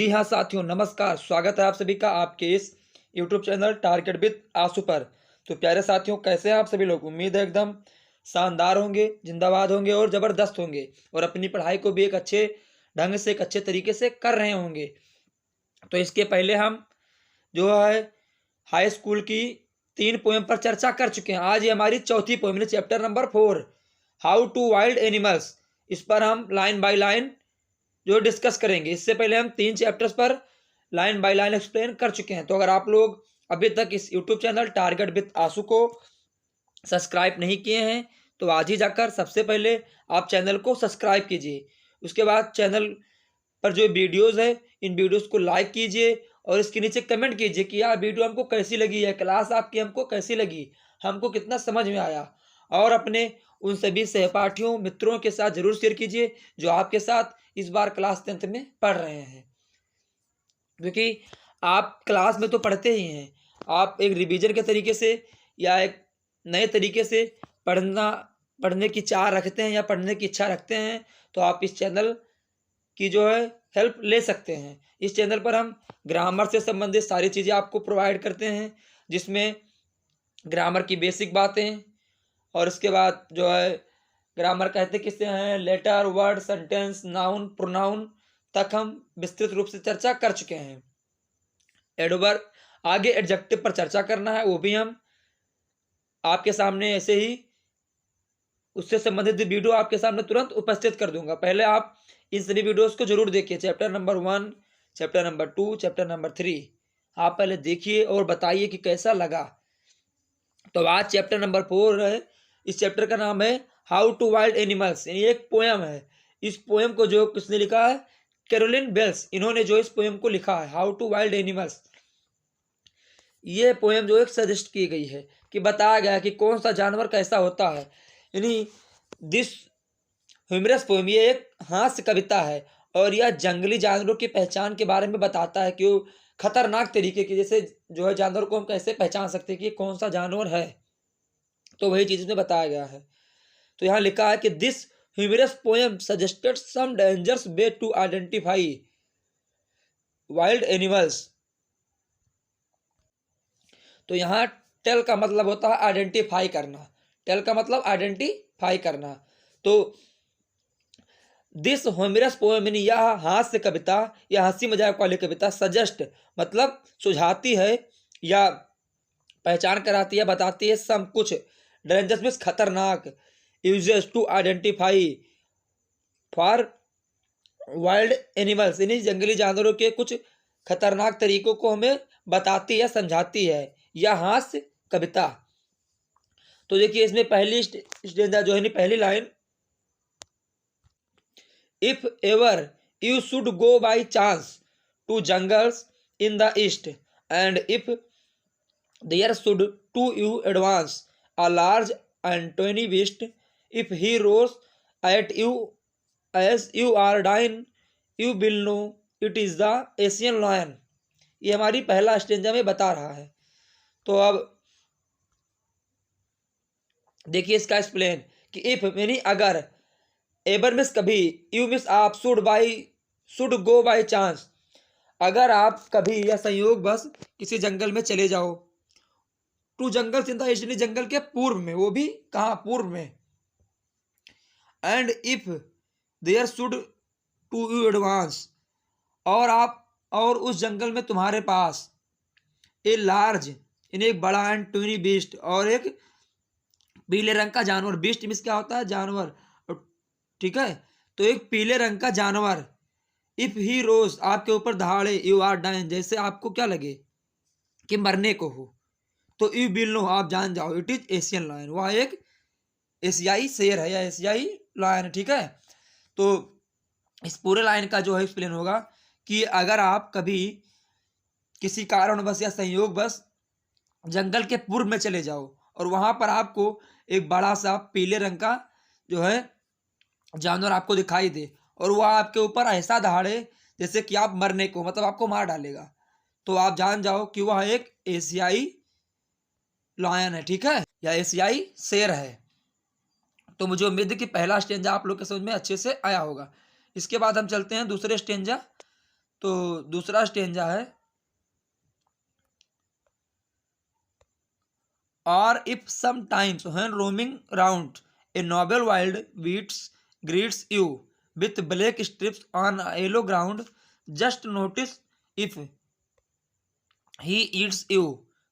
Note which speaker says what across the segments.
Speaker 1: जी हाँ साथियों, नमस्कार। स्वागत है आप सभी का आपके इस यूट्यूब चैनल टारगेट विद आंसू पर। तो प्यारे साथियों, कैसे हैं आप सभी लोग? उम्मीद है एकदम शानदार होंगे, जिंदाबाद होंगे और ज़बरदस्त होंगे और अपनी पढ़ाई को भी एक अच्छे ढंग से, एक अच्छे तरीके से कर रहे होंगे। तो इसके पहले हम जो है हाई स्कूल की 3 पोएम पर चर्चा कर चुके हैं। आज ये हमारी चौथी पोएम यानी chapter number 4, how to wild animals. इस पर हम लाइन बाय लाइन जो डिस्कस करेंगे। इससे पहले हम 3 चैप्टर्स पर लाइन बाय लाइन एक्सप्लेन कर चुके हैं। तो अगर आप लोग अभी तक इस यूट्यूब चैनल टारगेट विद आंसू को सब्सक्राइब नहीं किए हैं तो आज ही जाकर सबसे पहले आप चैनल को सब्सक्राइब कीजिए। उसके बाद चैनल पर जो वीडियोस है, इन वीडियोस को लाइक कीजिए और इसके नीचे कमेंट कीजिए कि यार वीडियो हमको कैसी लगी है, क्लास आपकी हमको कैसी लगी, हमको कितना समझ में आया। और अपने उन सभी सहपाठियों मित्रों के साथ जरूर शेयर कीजिए जो आपके साथ इस बार क्लास 10th में पढ़ रहे हैं, क्योंकि आप क्लास में तो पढ़ते ही हैं। आप एक रिवीजन के तरीके से या एक नए तरीके से पढ़ने की चाह रखते हैं या पढ़ने की इच्छा रखते हैं तो आप इस चैनल की जो है हेल्प ले सकते हैं। इस चैनल पर हम ग्रामर से संबंधित सारी चीज़ें आपको प्रोवाइड करते हैं, जिसमें ग्रामर की बेसिक बातें और इसके बाद जो है ग्रामर कहते किससे हैं, letter, word, sentence, noun, pronoun तक हम विस्तृत रूप से चर्चा कर चुके हैं। एडवर्ब, आगे एडजेक्टिव पर चर्चा करना है, वो भी हम आपके सामने ऐसे ही उससे संबंधित वीडियो आपके सामने तुरंत उपस्थित कर दूंगा। पहले आप इन सभी वीडियोस को जरूर देखिए। Chapter number 1, chapter number 2, chapter number 3 आप पहले देखिए और बताइए कि कैसा लगा। तो आज चैप्टर नंबर 4 है। इस चैप्टर का नाम है हाउ टू वाइल्ड एनिमल्स, यानी एक पोएम है। इस पोएम को जो किसने लिखा है, कैरोलिन बेल्स, इन्होंने जो इस पोएम को लिखा है हाउ टू वाइल्ड एनिमल्स। ये पोएम जो एक सजेस्ट की गई है कि बताया गया है कि कौन सा जानवर कैसा होता है। यानी दिस ह्यूमरस पोएम ये एक हास्य कविता है और यह जंगली जानवरों की पहचान के बारे में बताता है कि वो खतरनाक तरीके की, जैसे जो है जानवर को हम कैसे पहचान सकते हैं कि कौन सा जानवर है, तो वही चीज इसमें बताया गया है। तो यहाँ लिखा है कि this humorous poem suggested some dangerous way to identify wild animals. तो यहाँ टेल का मतलब होता है आइडेंटिफाई करना। टेल का मतलब आइडेंटिफाई करना। तो दिस ह्यूमरस पोएम यानी यह हास्य कविता या हंसी मजाक वाली कविता, सजेस्ट मतलब सुझाती है या पहचान कराती है, बताती है सम कुछ, डेंजरस मीन्स खतरनाक, uses to identify for wild animals यानी जंगली जानवरों के कुछ खतरनाक तरीकों को हमें बताती है, समझाती है यह हास्य कविता। तो देखिए इसमें पहली स्टेंजा जो है, पहली line, if ever you should go by chance to jungles in the east and if there should to you advance a large and tawny beast, if he roars at you as you are dying you will know it is the Asian lion. ये हमारी पहला stanza में बता रहा है। तो अब देखिए इसका एक्सप्लेन कि इफ यानी अगर, एवर मिस कभी, यू मिस आप, शुड गो बाई चांस अगर आप कभी या संयोग बस किसी जंगल में चले जाओ, to jungle in the east जंगल के पूर्व में, वो भी कहाँ, पूर्व में, and if there should to you advance और उस जंगल में तुम्हारे पास ए लार्ज इन एक बड़ा एंड ट्यूनी बीस्ट और एक पीले रंग का जानवर, बीस्ट मीन्स क्या होता है, जानवर, ठीक है। तो एक पीले रंग का जानवर, इफ ही रोज आपके ऊपर दहाड़े, यू आर डाइन जैसे आपको क्या लगे कि मरने को हो, तो यू विल नो आप जान जाओ, इट इज एशियन लायन, वह एक एशियाई शेर है या एशियाई लायन है, ठीक है। तो इस पूरे लाइन का जो है एक्सप्लेन होगा कि अगर आप कभी किसी कारणवश या संयोग बस जंगल के पूर्व में चले जाओ और वहां पर आपको एक बड़ा सा पीले रंग का जो है जानवर आपको दिखाई दे और वह आपके ऊपर ऐसा दहाड़े जैसे कि आप मरने को, मतलब आपको मार डालेगा, तो आप जान जाओ कि वह एक एशियाई लायन है, ठीक है, या एशियाई शेर है। तो मुझे उम्मीद है कि पहला स्टेंजा आप लोग के समझ में अच्छे से आया होगा। इसके बाद हम चलते हैं दूसरे स्टेंजा तो दूसरा स्टेंजा है, और if sometimes when roaming round a noble wild बीट्स greets you with black stripes on yellow ground, just notice if he eats you.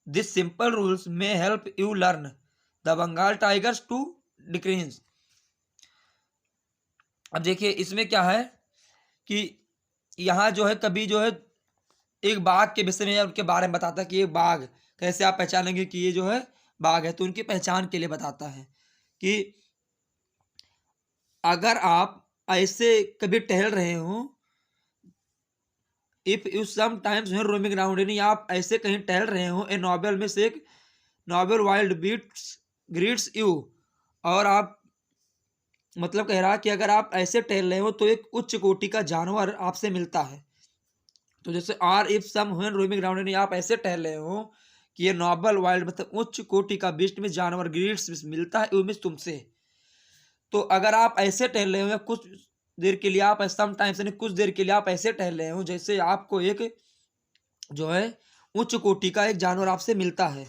Speaker 1: These simple rules may help you learn the Bengal tigers to decrease. अब देखिए इसमें क्या है कि यहाँ जो है कभी जो है एक बाघ के विषय में या उनके बारे में बताता है कि ये बाघ कैसे आप पहचानेंगे कि ये जो है बाघ है, तो उनकी पहचान के लिए बताता है कि अगर आप ऐसे कभी टहल रहे हो, if you sometimes when roaming around, यानी आप ऐसे कहीं टहल रहे हो, ए नोबल में से एक नोबल वाइल्ड बीट्स ग्रीट्स यू, और आप मतलब कह रहा है कि अगर आप ऐसे टहल रहे हो तो एक उच्च कोटि का जानवर आपसे मिलता है। तो जैसे आर if some when roaming around, यानी आप ऐसे टहल रहे हो कि ये नोबल वाइल्ड मतलब उच्च कोटि का बीस्ट में जानवर ग्रीट्स मिलता है यू में तुमसे। तो अगर आप ऐसे टहल रहे हो या कुछ देर के लिए आप समटाइम्स यानी कुछ देर के लिए आप ऐसे टहल रहे हो जैसे आपको एक जो है उच्च कोटि का एक जानवर आपसे मिलता है,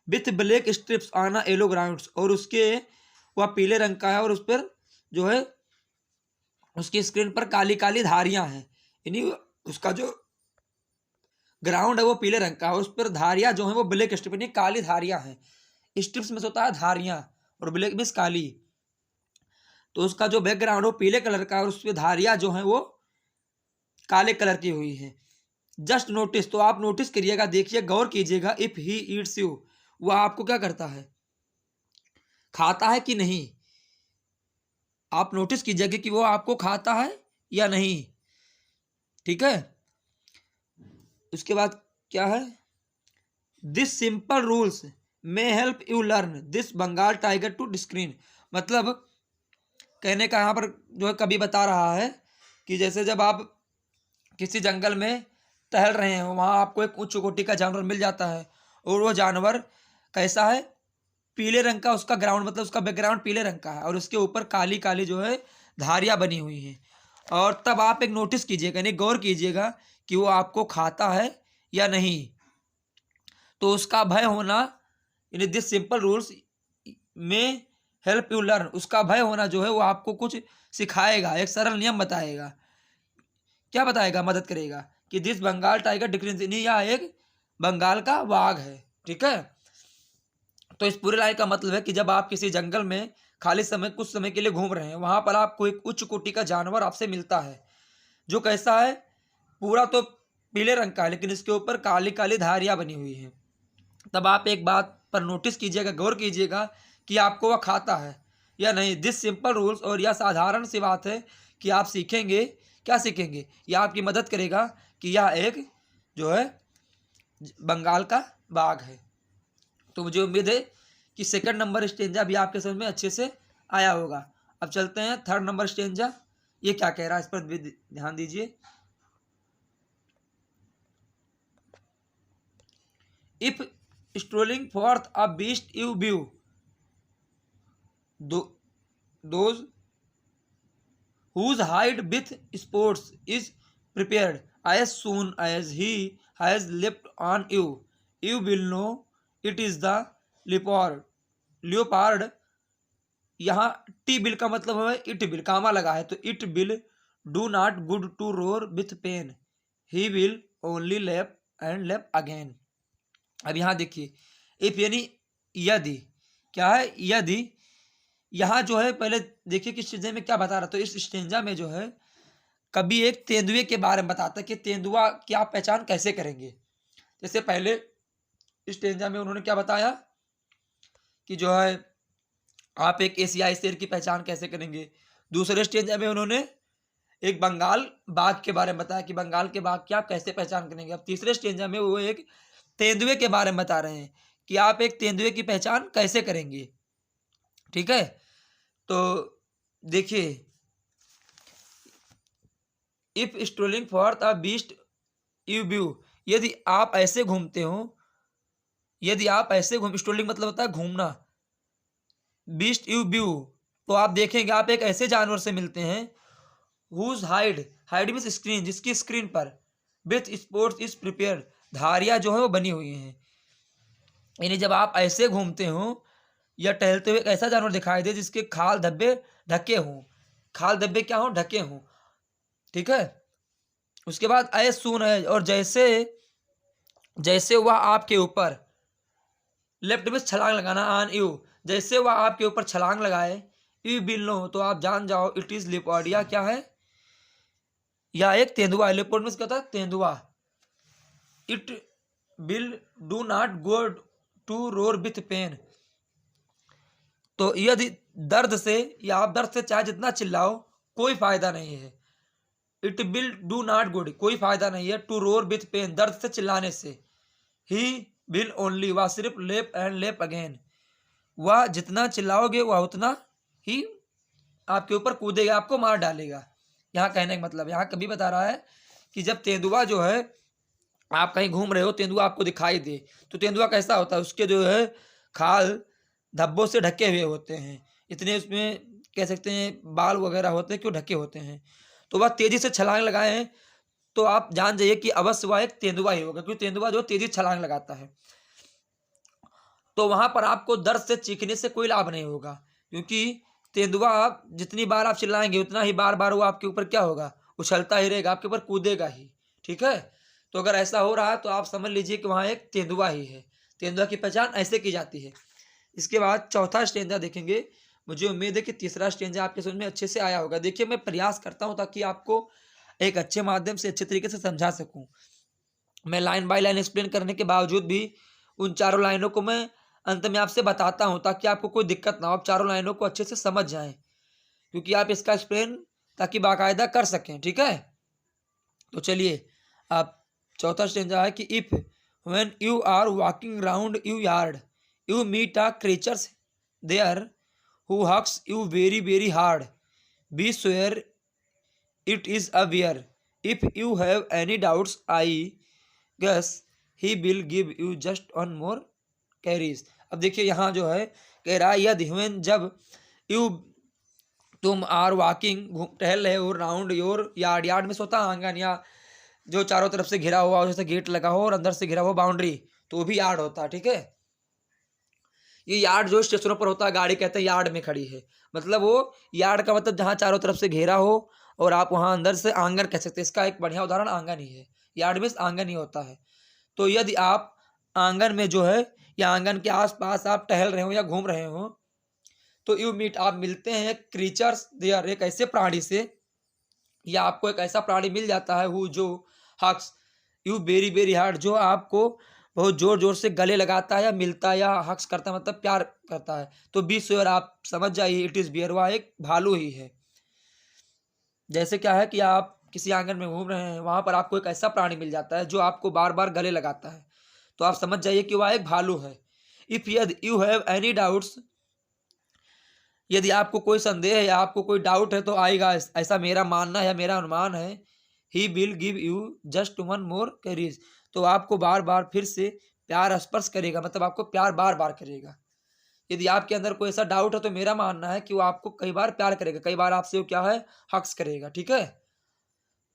Speaker 1: with black stripes on yellow grounds, और उसके वह पीले रंग का है और उस पर जो है उसकी स्क्रीन पर काली काली धारियां हैं, यानी उसका जो ग्राउंड है वो पीले रंग का है, उस पर धारियां जो है वो ब्लैक स्ट्रिप यानी काली धारियां हैं। स्ट्रिप्स में से होता है धारियां और ब्लैक मीन्स काली, तो उसका जो बैकग्राउंड वो पीले कलर का और उस पर धारियां जो है वो काले कलर की हुई है। जस्ट नोटिस, तो आप नोटिस करिएगा, देखिए गौर कीजिएगा, इफ ही ईट्स यू, वह आपको क्या करता है, खाता है कि नहीं। आप नोटिस कीजिएगा कि वो आपको खाता है या नहीं, ठीक है। उसके बाद क्या है, this simple rules may help you learn this Bengal tiger to screen, मतलब कहने का यहाँ पर जो है कभी बता रहा है कि जैसे जब आप किसी जंगल में टहल रहे हो, वहाँ आपको एक उच्च कोटि का जानवर मिल जाता है, और वो जानवर कैसा है, पीले रंग का उसका ग्राउंड मतलब उसका बैकग्राउंड पीले रंग का है और उसके ऊपर काली काली जो है धारियाँ बनी हुई हैं, और तब आप एक नोटिस कीजिएगा यानी गौर कीजिएगा कि वो आपको खाता है या नहीं। तो उसका भय होना, यानी दिस सिंपल रूल्स में हेल्प यू लर्न, उसका भय होना जो है वो आपको कुछ सिखाएगा, एक सरल नियम बताएगा। क्या बताएगा, मदद करेगा कि दिस बंगाल टाइगर डिक्रीज, यह एक बंगाल का बाघ है, ठीक है। तो इस पूरे लाइन का मतलब है कि जब आप किसी जंगल में खाली समय कुछ समय के लिए घूम रहे हैं, वहां पर आपको एक उच्च कोटि का जानवर आपसे मिलता है जो कैसा है, पूरा तो पीले रंग का है लेकिन इसके ऊपर काली काली धारियां बनी हुई हैं। तब आप एक बात पर नोटिस कीजिएगा, गौर कीजिएगा कि आपको वह खाता है या नहीं। दिस सिंपल रूल्स, और यह साधारण सी बात है कि आप सीखेंगे, क्या सीखेंगे, यह आपकी मदद करेगा कि यह एक जो है बंगाल का बाघ है। तो मुझे उम्मीद है कि सेकंड नंबर स्टेंजा भी आपके समझ में अच्छे से आया होगा। अब चलते हैं थर्ड नंबर स्टेंजा, ये क्या कह रहा है इस पर भी ध्यान दीजिए। If strolling forth a beast you view those whose hide with sports is prepared as soon as he has leapt on you, you will know it is the leopard। यहाँ टी बिल का मतलब है इट बिल, कामा लगा है तो it will do not good to roar with pain, he will only leap and leap again. अब यहाँ देखिए, इफ यानी यदि, क्या है, यदि। यहाँ जो है पहले देखिए कि स्टेंजा में क्या बता रहा, तो इस स्टेंजा में जो है कभी एक तेंदुए के बारे में बताता है कि तेंदुआ की आप पहचान कैसे करेंगे। जैसे पहले स्टेंजा में उन्होंने क्या बताया कि जो है आप एक एशियाई शेर की पहचान कैसे करेंगे। दूसरे स्टेंजा में उन्होंने एक बंगाल बाघ के बारे में बताया कि बंगाल के बाघ की आप कैसे पहचान करेंगे। अब तीसरे स्टेंजा में वो एक तेंदुए के बारे में बता रहे हैं कि आप एक तेंदुए की पहचान कैसे करेंगे, ठीक है। तो देखिए, if strolling for a beast you view, यदि आप ऐसे घूमते हो, यदि आप ऐसे घूम, स्ट्रोलिंग मतलब होता है घूमना, बीस्ट यू व्यू तो आप देखेंगे आप एक ऐसे जानवर से मिलते हैं whose hide, hide means screen, जिसकी स्क्रीन पर विथ स्पोर्ट्स इज प्रिपेयर, धारियाँ जो है वो बनी हुई हैं। यानी जब आप ऐसे घूमते हो या टहलते हुए एक ऐसा जानवर दिखाई दे जिसके खाल धब्बे ढके हों, खाल धब्बे क्या हों, ढके हों, ठीक है। उसके बाद एज सून एज, और जैसे जैसे वह आपके ऊपर, लेफ्ट में छलांग लगाना, ऑन यू, जैसे वह आपके ऊपर छलांग लगाए, यू विल नो, तो आप जान जाओ, इट इज लिपोर्डिया, क्या है, या एक तेंदुआ। लिपोर्ड में क्या होता है, तेंदुआ। It will do not go to roar with pain, तो यदि दर्द से, या आप दर्द से चाहे जितना चिल्लाओ कोई फायदा नहीं है। It will do not good, कोई फायदा नहीं है, टू रोर विथ पेन, दर्द से चिल्लाने से। ही विल ओनली, वह सिर्फ लेप एंड लेप अगेन, वह जितना चिल्लाओगे वह उतना ही आपके ऊपर कूदेगा, आपको मार डालेगा। यहाँ कहने का मतलब, यहाँ कभी बता रहा है कि जब तेंदुआ जो है, आप कहीं घूम रहे हो, तेंदुआ आपको दिखाई दे, तो तेंदुआ कैसा होता है, उसके जो है खाल धब्बों से ढके हुए होते हैं, इतने उसमें कह सकते हैं बाल वगैरह होते हैं, क्यों ढके होते हैं, तो वह तेजी से छलांग लगाए हैं, तो आप जान जाइए कि अवश्य वह एक तेंदुआ ही होगा, क्योंकि तेंदुआ जो तेजी छलांग लगाता है। तो वहां पर आपको दर्द से चीखने से कोई लाभ नहीं होगा, क्योंकि तेंदुआ आप जितनी बार आप चिल्लाएंगे उतना ही बार बार वो आपके ऊपर क्या होगा, उछलता ही रहेगा, आपके ऊपर कूदेगा ही, ठीक है। तो अगर ऐसा हो रहा है तो आप समझ लीजिए कि वहाँ एक तेंदुआ ही है। तेंदुआ की पहचान ऐसे की जाती है। इसके बाद चौथा स्टेंजा देखेंगे। मुझे उम्मीद है कि तीसरा स्टेंजा आपके समझ में अच्छे से आया होगा। देखिए, मैं प्रयास करता हूँ ताकि आपको एक अच्छे माध्यम से अच्छे तरीके से समझा सकूँ। मैं लाइन बाय लाइन एक्सप्लेन करने के बावजूद भी उन चारों लाइनों को मैं अंत में आपसे बताता हूँ, ताकि आपको कोई दिक्कत ना हो, आप चारों लाइनों को अच्छे से समझ जाएं, क्योंकि आप इसका एक्सप्लेन ताकि बाकायदा कर सकें, ठीक है। तो चलिए, आप चौथा स्टेंजा है कि if when you are walking round you yard you meet a creatures there who hugs you very very hard, be sure it is a bear, if you have any doubts I guess he will give you just one more caress. अब देखिए, यहाँ जो है कह रहा है यदि when, जब, यू तुम आर वॉकिंग टहल रहे हो, राउंड योर यार्ड, यार्ड में सोता आंगन, या जो चारों तरफ से घिरा हुआ हो, जैसे गेट लगा हो और अंदर से घिरा हुआ बाउंड्री, तो वो भी यार्ड होता है, ठीक है। ये यार्ड जो स्टेशनों पर होता है, गाड़ी कहते हैं यार्ड में खड़ी है, मतलब वो यार्ड का मतलब जहाँ चारों तरफ से घेरा हो और आप वहाँ अंदर से आंगन कह सकते हैं। इसका एक बढ़िया उदाहरण आंगन ही है। यार्ड में आंगन ही होता है। तो यदि आप आंगन में जो है या आंगन के आसपास आप टहल रहे हो या घूम रहे हो, तो यू मीट, आप मिलते हैं क्रीचर्स देयर, एक ऐसे प्राणी से, या आपको एक ऐसा प्राणी मिल जाता है हु जो हक्स यू वेरी वेरी हार्ड, जो आपको बहुत जोर जोर से गले लगाता है या मिलता है या हक्स करता है, मतलब प्यार करता है। तो बी श्योर, आप समझ जाइए, इट इज बियर, वह एक भालू ही है। जैसे क्या है कि आप किसी आंगन में घूम रहे हैं, वहां पर आपको एक ऐसा प्राणी मिल जाता है जो आपको बार बार गले लगाता है, तो आप समझ जाइए कि वह एक भालू है। इफ यदि यू हैव एनी डाउट्स, यदि आपको कोई संदेह है या आपको कोई डाउट है तो आएगा, ऐसा मेरा मानना है, मेरा अनुमान है, he will give you just one more caress, तो आपको बार बार फिर से प्यार स्पर्श करेगा, मतलब आपको प्यार बार बार करेगा। यदि आपके अंदर कोई ऐसा डाउट है तो मेरा मानना है कि वो आपको कई बार प्यार करेगा, कई बार आपसे वो क्या है, हक्स करेगा, ठीक है।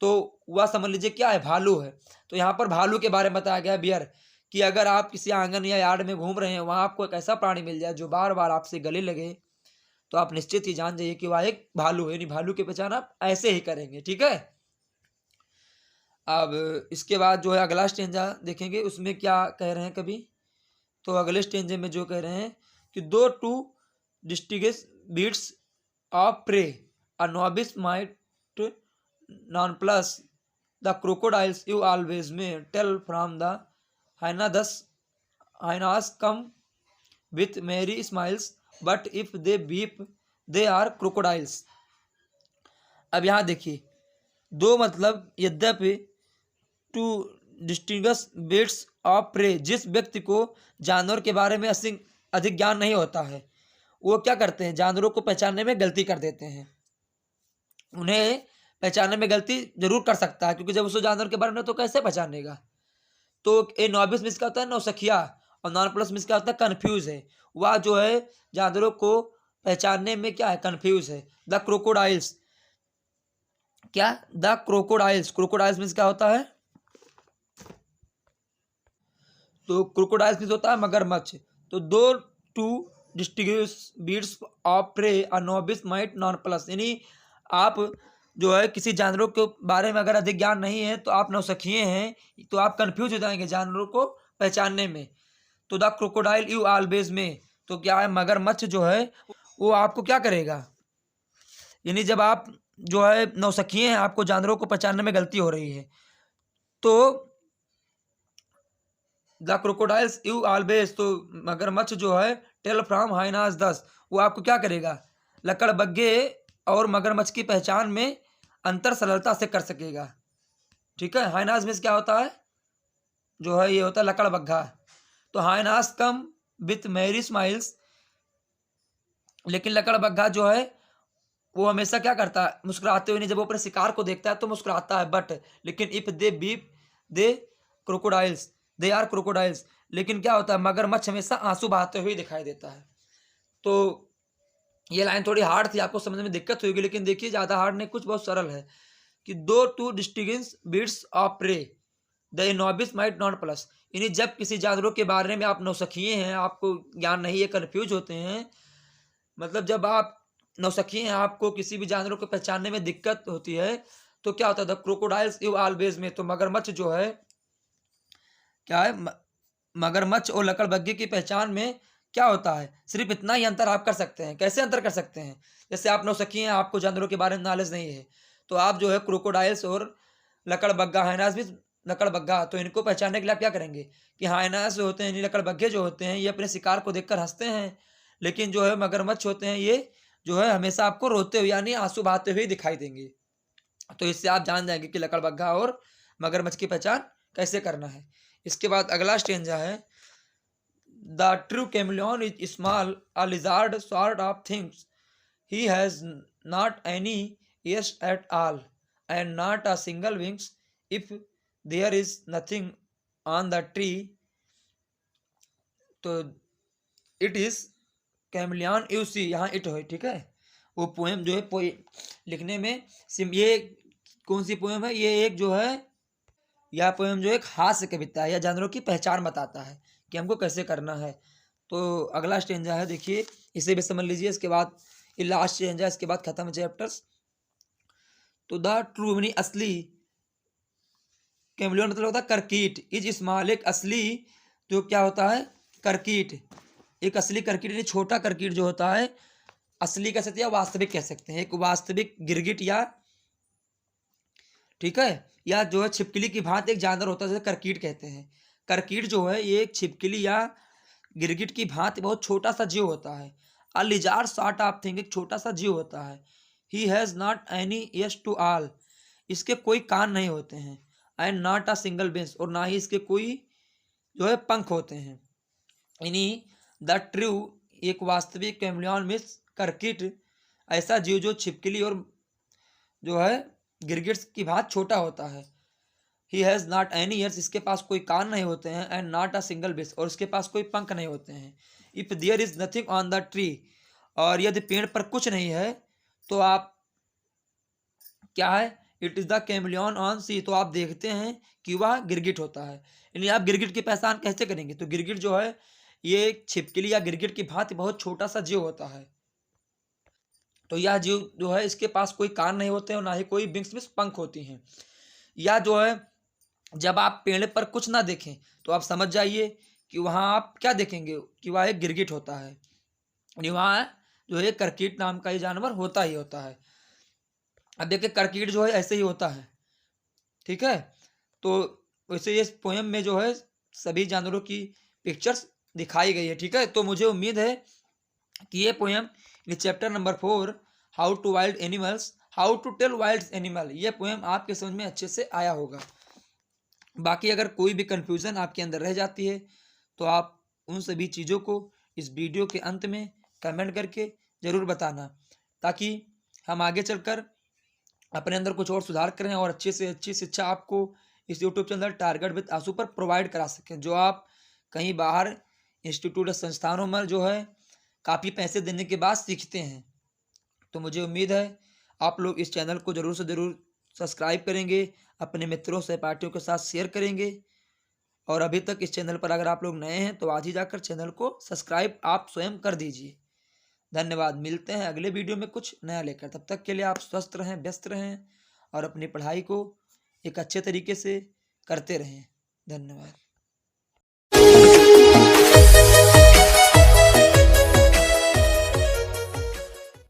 Speaker 1: तो वह समझ लीजिए क्या है, भालू है। तो यहाँ पर भालू के बारे में बताया गया है, बियर, कि अगर आप किसी आंगन या यार्ड में घूम रहे हैं, वहां आपको एक ऐसा प्राणी मिल जाए जो बार बार आपसे गले लगे, तो आप निश्चित ही जान जाइए कि वह एक भालू है। यानी भालू की पहचान आप ऐसे ही करेंगे, ठीक है। अब इसके बाद जो है अगला स्टेंजा देखेंगे, उसमें क्या कह रहे हैं कभी। तो अगले स्टेंजे में जो कह रहे हैं कि दो to distinguish beasts of prey, a novice might nonplus the crocodiles you always may tell from the hyena, thus hyenas come with merry smiles but if they weep they are crocodiles. अब यहाँ देखिए, दो मतलब, यद्यपि to distinguish beasts of prey, जिस व्यक्ति को जानवर के बारे में अधिक ज्ञान नहीं होता है, वो क्या करते हैं, जानवरों को पहचानने में गलती कर देते हैं। उन्हें पहचानने में गलती जरूर कर सकता है, क्योंकि जब उसको जानवर के बारे में तो कैसे पहचानेगा। तो ए नॉविस मिस क्या होता है, नौसखिया, और नॉन प्लस मिस क्या होता है, कन्फ्यूज है। वह जो है जानवरों को पहचानने में क्या है, कन्फ्यूज है। द क्रोकोडाइल्स, क्या, द क्रोकोडाइल्स, क्रोकोडाइल्स मीन्स क्या होता है, तो क्रोकोडाइल्स मीन्स होता है मगरमच्छ। तो दो to distinguish beasts of prey are novice might nonplus, यानी आप जो है किसी जानवरों के बारे में अगर अधिक ज्ञान नहीं है तो आप नौसिखिए हैं, तो आप कंफ्यूज हो जाएंगे जानवरों को पहचानने में। तो द क्रोकोडाइल यू ऑलवेज में, तो क्या है मगरमच्छ जो है वो आपको क्या करेगा, यानी जब आप जो है नौसिखिए हैं, आपको जानवरों को पहचानने में गलती हो रही है, तो द क्रोकोडाइल्स यू ऑलवेज, तो मगरमच्छ जो है टेल फ्रॉम हाइनास 10, वो आपको क्या करेगा, लकड़बग्घे और मगरमच्छ की पहचान में अंतर सरलता से कर सकेगा। ठीक है, हाइनास में क्या होता है, जो है ये होता है लकड़बग्घा। तो hyenas come with merry smiles, लेकिन लकड़बग्घा जो है वो हमेशा क्या करता है, मुस्कुराते हुए, नहीं जब वो अपने शिकार को देखता है तो मुस्कुराता है, बट लेकिन if they weep they crocodiles they are crocodiles, लेकिन क्या होता है मगरमच्छ हमेशा आंसू बहाते हुए दिखाई देता है। तो ये लाइन थोड़ी हार्ड थी, आपको समझने में दिक्कत होगी, लेकिन देखिए ज़्यादा हार्ड नहीं, कुछ बहुत सरल है कि दो to distinguish beasts of prey the novice might not plus, यानी जब किसी जानवरों के बारे में आप नौसिखिए हैं, आपको ज्ञान नहीं है, कन्फ्यूज होते हैं, मतलब जब आप नौसिखिए हैं, आपको किसी भी जानवरों को पहचानने में दिक्कत होती है, तो क्या होता है द क्रोकोडाइल्स यू ऑलवेज में, तो मगरमच्छ जो है क्या है, मगरमच्छ और लकड़बग्घे की पहचान में क्या होता है, सिर्फ इतना ही अंतर आप कर सकते हैं। कैसे अंतर कर सकते हैं, जैसे आप नौसिखिए हैं, आपको जानवरों के बारे में नॉलेज नहीं है, तो आप जो है क्रोकोडाइल्स और लकड़बग्घा, हाइनास भी लकड़बग्घा, तो इनको पहचानने के लिए आप क्या करेंगे कि हाइनास जो होते हैं, यानी लकड़बग्घे जो होते हैं, ये अपने शिकार को देखकर हंसते हैं, लेकिन जो है मगरमच्छ होते हैं, ये जो है हमेशा आपको रोते हुए यानी आंसू बहाते हुए दिखाई देंगे। तो इससे आप जान जाएंगे कि लकड़बग्घा और मगरमच्छ की पहचान कैसे करना है। इसके बाद अगला स्टेंजा है, the true chameleon is small a lizard sort of things, he has not any ears at all and not a single wings, if there is nothing on the tree, तो it is chameleon you see, यहाँ it हो, ठीक है। वो poem जो है लिखने में ये कौन सी पोएम है, ये एक जो है, यह पोएम जो एक हास्य कविता है, या जानवरों की पहचान बताता है कि हमको कैसे करना है। तो अगला स्टेंजा है, देखिए इसे भी समझ लीजिए, इसके बाद ये लास्ट स्टेंजा, इसके बाद खत्म है चैप्टर्स। तो द ट्रू यानी असली, कैमलियन मतलब होता है करकीट, इज स्मॉल एक असली, जो क्या होता है करकीट, एक असली करकीट यानी छोटा करकीट जो होता है, असली कह सकते हैं या वास्तविक कह सकते हैं, एक वास्तविक गिरगिट या, ठीक है, या जो है छिपकली की भांति एक जानवर होता है, जैसे करकीट कहते हैं। करकीट जो है ये एक छिपकली या गिरगिट की भांति बहुत छोटा सा जीव होता है। A lizard sort of thing, एक छोटा सा जीव होता है। He has not any ears to all, इसके कोई कान नहीं होते हैं। And not a single wings, और ना ही इसके कोई जो है पंख होते हैं। यानी द ट्रू एक वास्तविक कैमलियन मिस करकिट, ऐसा जीव जो छिपकली और जो है गिरगिट्स की भांति छोटा होता है। He has not any years, इसके पास कोई कान नहीं होते हैं। एंड नॉट अ सिंगल बिस, और इसके पास कोई पंख नहीं होते हैं। If there is nothing on the tree, और यदि पेड़ पर कुछ नहीं है तो आप क्या है, it is the chameleon on सी, तो आप देखते हैं कि वह गिरगिट होता है। यानी आप गिरगिट की पहचान कैसे करेंगे, तो गिरगिट जो है ये एक छिपकली या गिरगिट की भांति बहुत छोटा सा जीव होता है। तो यह जीव जो है इसके पास कोई कान नहीं होते और ना ही कोई विंग्स में पंख होती हैं। या जो है जब आप पेड़ पर कुछ ना देखें तो आप समझ जाइए कि वहाँ आप क्या देखेंगे कि वह एक गिरगिट होता है, यानी वहाँ जो है करकीट नाम का ये जानवर होता ही होता है। अब देखिए करकीट जो है ऐसे ही होता है, ठीक है। तो वैसे ये पोएम में जो है सभी जानवरों की पिक्चर्स दिखाई गई है, ठीक है। तो मुझे उम्मीद है कि ये poem chapter number 4 how to wild animals, how to tell wild animal, ये पोएम आपके समझ में अच्छे से आया होगा। बाकी अगर कोई भी कन्फ्यूज़न आपके अंदर रह जाती है तो आप उन सभी चीज़ों को इस वीडियो के अंत में कमेंट करके ज़रूर बताना, ताकि हम आगे चलकर अपने अंदर कुछ और सुधार करें और अच्छी से अच्छी शिक्षा आपको इस यूट्यूब चैनल टारगेट विद आंसू पर प्रोवाइड करा सकें, जो आप कहीं बाहर इंस्टीट्यूट या संस्थानों में जो है काफ़ी पैसे देने के बाद सीखते हैं। तो मुझे उम्मीद है आप लोग इस चैनल को ज़रूर से ज़रूर सब्सक्राइब करेंगे, अपने मित्रों सहपाठियों के साथ शेयर करेंगे और अभी तक इस चैनल पर अगर आप लोग नए हैं तो आज ही जाकर चैनल को सब्सक्राइब आप स्वयं कर दीजिए। धन्यवाद। मिलते हैं अगले वीडियो में कुछ नया लेकर। तब तक के लिए आप स्वस्थ रहें, व्यस्त रहें और अपनी पढ़ाई को एक अच्छे तरीके से करते रहें। धन्यवाद।